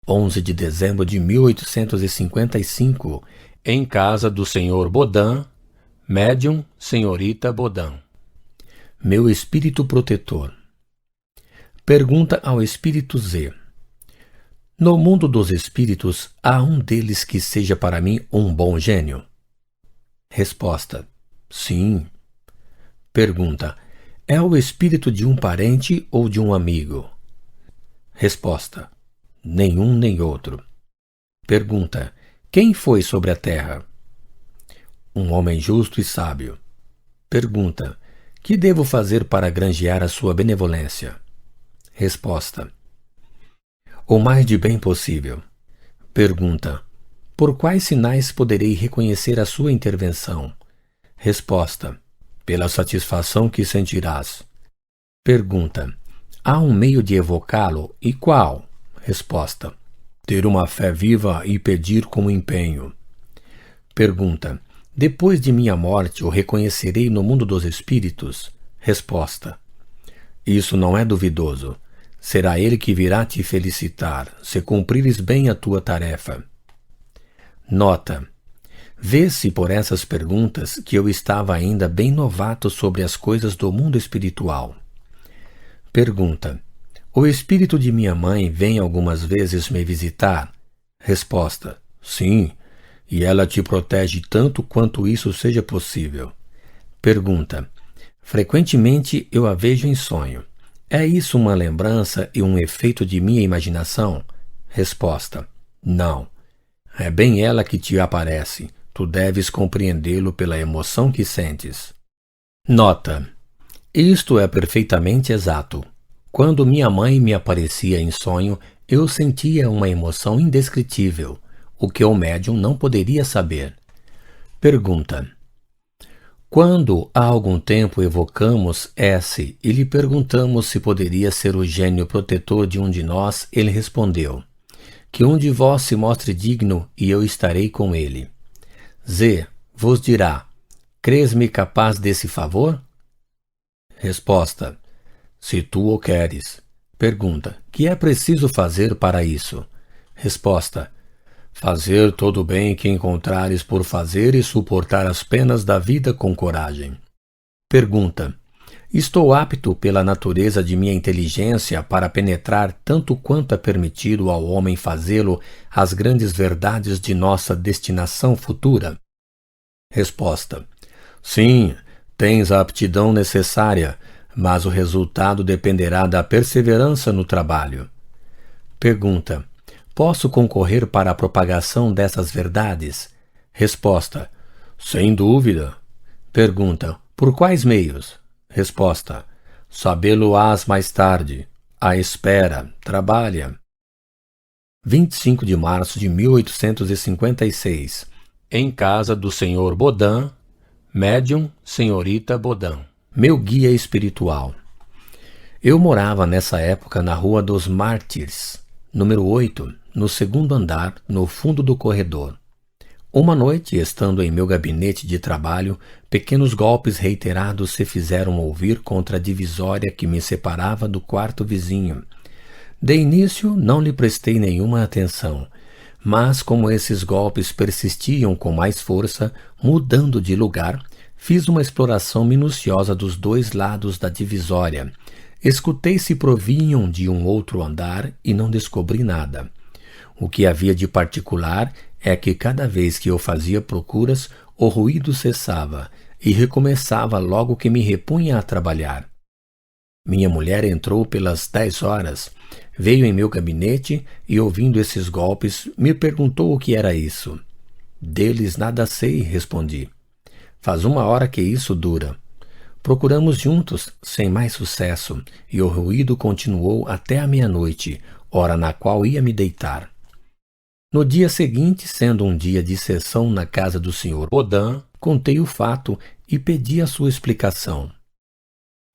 11 de dezembro de 1855, em casa do Sr. Bodin, médium Senhorita Bodin. Meu espírito protetor. Pergunta ao espírito Z. No mundo dos espíritos, há um deles que seja para mim um bom gênio? Resposta: sim. Pergunta: é o espírito de um parente ou de um amigo? Resposta: nenhum nem outro. Pergunta: quem foi sobre a terra? Um homem justo e sábio. Pergunta: que devo fazer para granjear a sua benevolência? Resposta: o mais de bem possível. Pergunta: por quais sinais poderei reconhecer a sua intervenção? Resposta: pela satisfação que sentirás. Pergunta: há um meio de evocá-lo e qual? Resposta: ter uma fé viva e pedir com empenho. Pergunta: depois de minha morte o reconhecerei no mundo dos espíritos? Resposta: isso não é duvidoso. Será ele que virá te felicitar, se cumprires bem a tua tarefa. Nota: vê-se por essas perguntas que eu estava ainda bem novato sobre as coisas do mundo espiritual. Pergunta: o espírito de minha mãe vem algumas vezes me visitar? Resposta: sim, e ela te protege tanto quanto isso seja possível. Pergunta: frequentemente eu a vejo em sonho. É isso uma lembrança e um efeito de minha imaginação? Resposta: não. É bem ela que te aparece. Tu deves compreendê-lo pela emoção que sentes. Nota: isto é perfeitamente exato. Quando minha mãe me aparecia em sonho, eu sentia uma emoção indescritível, o que o médium não poderia saber. Pergunta: quando há algum tempo evocamos S e lhe perguntamos se poderia ser o gênio protetor de um de nós, ele respondeu: que um de vós se mostre digno e eu estarei com ele. Z vos dirá: crês-me capaz desse favor? Resposta: se tu o queres. Pergunta: que é preciso fazer para isso? Resposta: fazer todo o bem que encontrares por fazer e suportar as penas da vida com coragem. Pergunta: estou apto pela natureza de minha inteligência para penetrar tanto quanto é permitido ao homem fazê-lo as grandes verdades de nossa destinação futura? Resposta: sim, tens a aptidão necessária, mas o resultado dependerá da perseverança no trabalho. Pergunta: posso concorrer para a propagação dessas verdades? Resposta: sem dúvida. Pergunta: por quais meios? Resposta: sabê-lo-ás mais tarde. À espera, trabalha. 25 de março de 1856. Em casa do Sr. Bodin, médium Senhorita Bodin. Meu guia espiritual. Eu morava nessa época na Rua dos Mártires, número 8, no segundo andar, no fundo do corredor. Uma noite, estando em meu gabinete de trabalho, pequenos golpes reiterados se fizeram ouvir contra a divisória que me separava do quarto vizinho. De início, não lhe prestei nenhuma atenção, mas como esses golpes persistiam com mais força, mudando de lugar, fiz uma exploração minuciosa dos dois lados da divisória. Escutei se provinham de um outro andar e não descobri nada. O que havia de particular é que cada vez que eu fazia procuras, o ruído cessava e recomeçava logo que me repunha a trabalhar. Minha mulher entrou pelas 10 horas, veio em meu gabinete e, ouvindo esses golpes, me perguntou o que era isso. Deles nada sei, respondi. Faz 1 hora que isso dura. Procuramos juntos, sem mais sucesso, e o ruído continuou até a meia-noite, hora na qual ia me deitar. No dia seguinte, sendo um dia de sessão na casa do Sr. Bodin, contei o fato e pedi a sua explicação.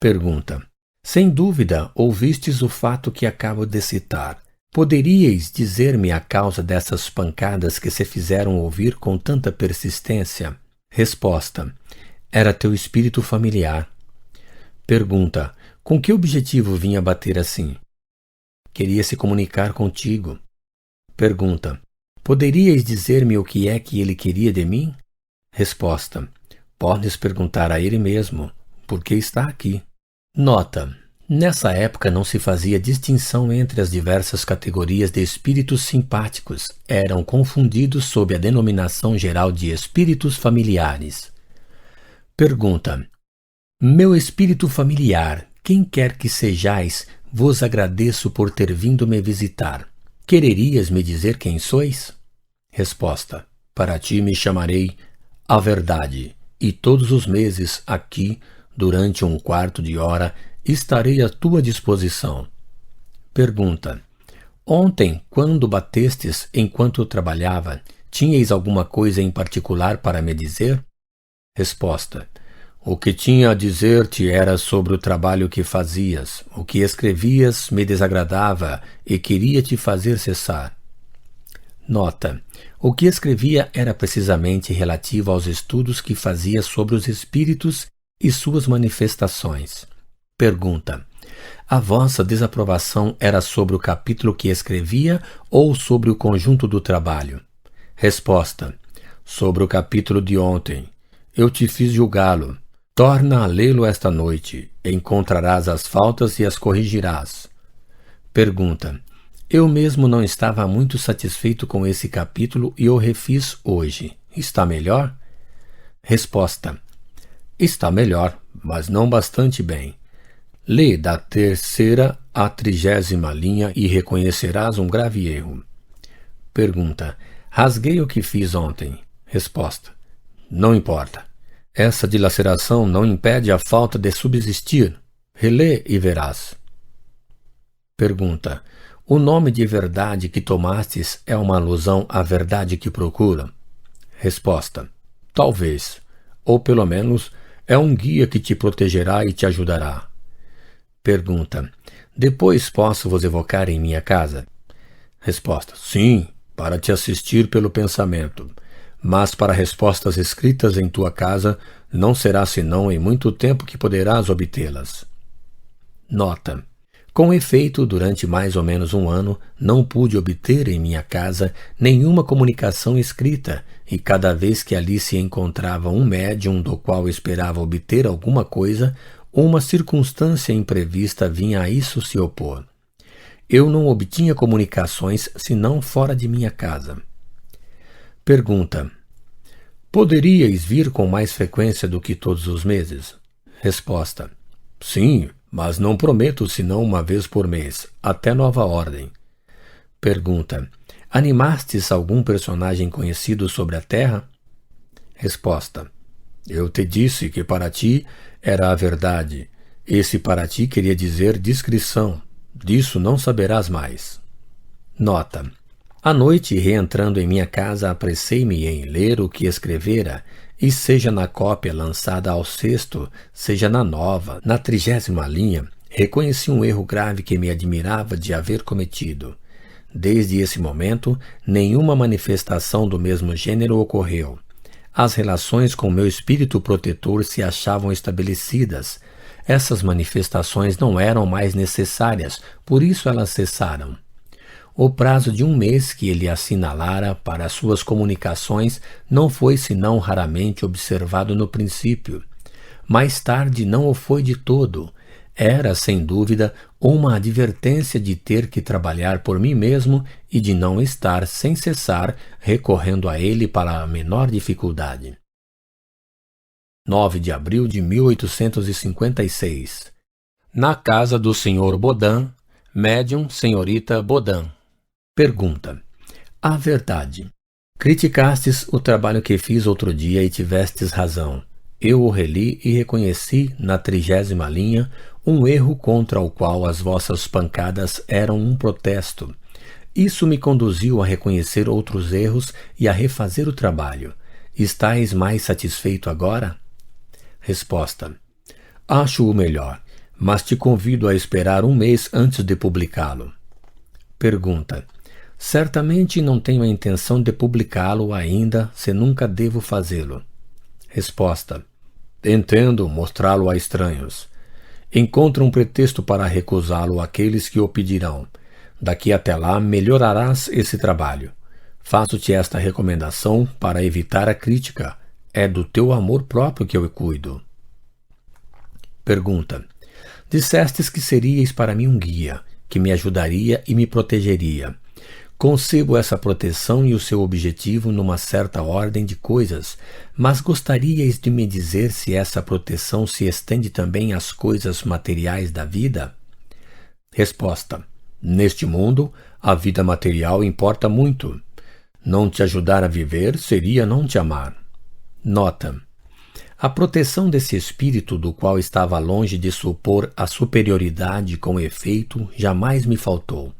Pergunta: sem dúvida, ouvistes o fato que acabo de citar. Poderíeis dizer-me a causa dessas pancadas que se fizeram ouvir com tanta persistência? Resposta: era teu espírito familiar. Pergunta: com que objetivo vinha bater assim? Queria se comunicar contigo. Pergunta: poderíeis dizer-me o que é que ele queria de mim? Resposta: podes perguntar a ele mesmo, porque está aqui. Nota: nessa época não se fazia distinção entre as diversas categorias de espíritos simpáticos. Eram confundidos sob a denominação geral de espíritos familiares. Pergunta: meu espírito familiar, quem quer que sejais, vos agradeço por ter vindo me visitar. Quererias me dizer quem sois? Resposta: para ti me chamarei a verdade, e todos os meses aqui, durante um quarto de hora, estarei à tua disposição. Pergunta: ontem, quando batestes enquanto eu trabalhava, tinhais alguma coisa em particular para me dizer? Resposta: o que tinha a dizer-te era sobre o trabalho que fazias. O que escrevias me desagradava e queria te fazer cessar. Nota: o que escrevia era precisamente relativo aos estudos que fazia sobre os espíritos e suas manifestações. Pergunta: a vossa desaprovação era sobre o capítulo que escrevia ou sobre o conjunto do trabalho? Resposta: sobre o capítulo de ontem. Eu te fiz julgá-lo. Torna a lê-lo esta noite. Encontrarás as faltas e as corrigirás. Pergunta: eu mesmo não estava muito satisfeito com esse capítulo e o refiz hoje. Está melhor? Resposta: está melhor, mas não bastante bem. Lê da 3ª à 30ª linha e reconhecerás um grave erro. Pergunta: rasguei o que fiz ontem. Resposta: não importa. Essa dilaceração não impede a falta de subsistir. Relê e verás. Pergunta: o nome de verdade que tomastes é uma alusão à verdade que procura? Resposta: talvez. Ou pelo menos é um guia que te protegerá e te ajudará. Pergunta: depois posso vos evocar em minha casa? Resposta: sim, para te assistir pelo pensamento. Mas para respostas escritas em tua casa, não será senão em muito tempo que poderás obtê-las. Nota: com efeito, durante mais ou menos um ano, não pude obter em minha casa nenhuma comunicação escrita, e cada vez que ali se encontrava um médium do qual esperava obter alguma coisa, uma circunstância imprevista vinha a isso se opor. Eu não obtinha comunicações senão fora de minha casa. Pergunta: poderíeis vir com mais frequência do que todos os meses? Resposta: sim, mas não prometo senão uma vez por mês, até nova ordem. Pergunta: animastes algum personagem conhecido sobre a terra? Resposta: eu te disse que para ti era a verdade. Esse para ti queria dizer discrição. Disso não saberás mais. Nota: à noite, reentrando em minha casa, apressei-me em ler o que escrevera, e seja na cópia lançada ao 6º, seja na nova, na 30ª linha, reconheci um erro grave que me admirava de haver cometido. Desde esse momento, nenhuma manifestação do mesmo gênero ocorreu. As relações com meu espírito protetor se achavam estabelecidas. Essas manifestações não eram mais necessárias, por isso elas cessaram. O prazo de um mês que ele assinalara para suas comunicações não foi senão raramente observado no princípio. Mais tarde não o foi de todo. Era, sem dúvida, uma advertência de ter que trabalhar por mim mesmo e de não estar sem cessar recorrendo a ele para a menor dificuldade. 9 de abril de 1856. Na casa do Sr. Bodin, médium senhorita Bodin. Pergunta: a verdade. Criticastes o trabalho que fiz outro dia e tivestes razão. Eu o reli e reconheci, na 30ª linha, um erro contra o qual as vossas pancadas eram um protesto. Isso me conduziu a reconhecer outros erros e a refazer o trabalho. Estais mais satisfeito agora? Resposta: acho-o melhor, mas te convido a esperar um mês antes de publicá-lo. Pergunta: certamente não tenho a intenção de publicá-lo ainda, se nunca devo fazê-lo. Resposta: entendo mostrá-lo a estranhos. Encontra um pretexto para recusá-lo àqueles que o pedirão. Daqui até lá melhorarás esse trabalho. Faço-te esta recomendação para evitar a crítica. É do teu amor próprio que eu cuido. Pergunta: dissestes que seríeis para mim um guia, que me ajudaria e me protegeria. Concebo essa proteção e o seu objetivo numa certa ordem de coisas, mas gostaríeis de me dizer se essa proteção se estende também às coisas materiais da vida? Resposta: neste mundo, a vida material importa muito. Não te ajudar a viver seria não te amar. Nota: a proteção desse espírito do qual estava longe de supor a superioridade com efeito jamais me faltou.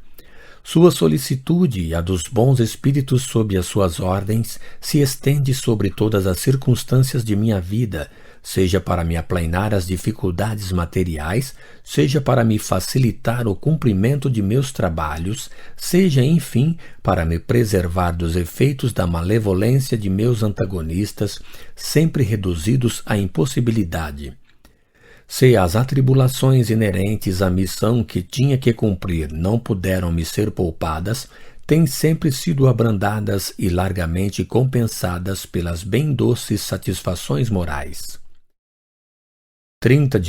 Sua solicitude e a dos bons espíritos sob as suas ordens se estende sobre todas as circunstâncias de minha vida, seja para me aplainar as dificuldades materiais, seja para me facilitar o cumprimento de meus trabalhos, seja, enfim, para me preservar dos efeitos da malevolência de meus antagonistas, sempre reduzidos à impossibilidade. Se as atribulações inerentes à missão que tinha que cumprir não puderam me ser poupadas, têm sempre sido abrandadas e largamente compensadas pelas bem doces satisfações morais. 30 de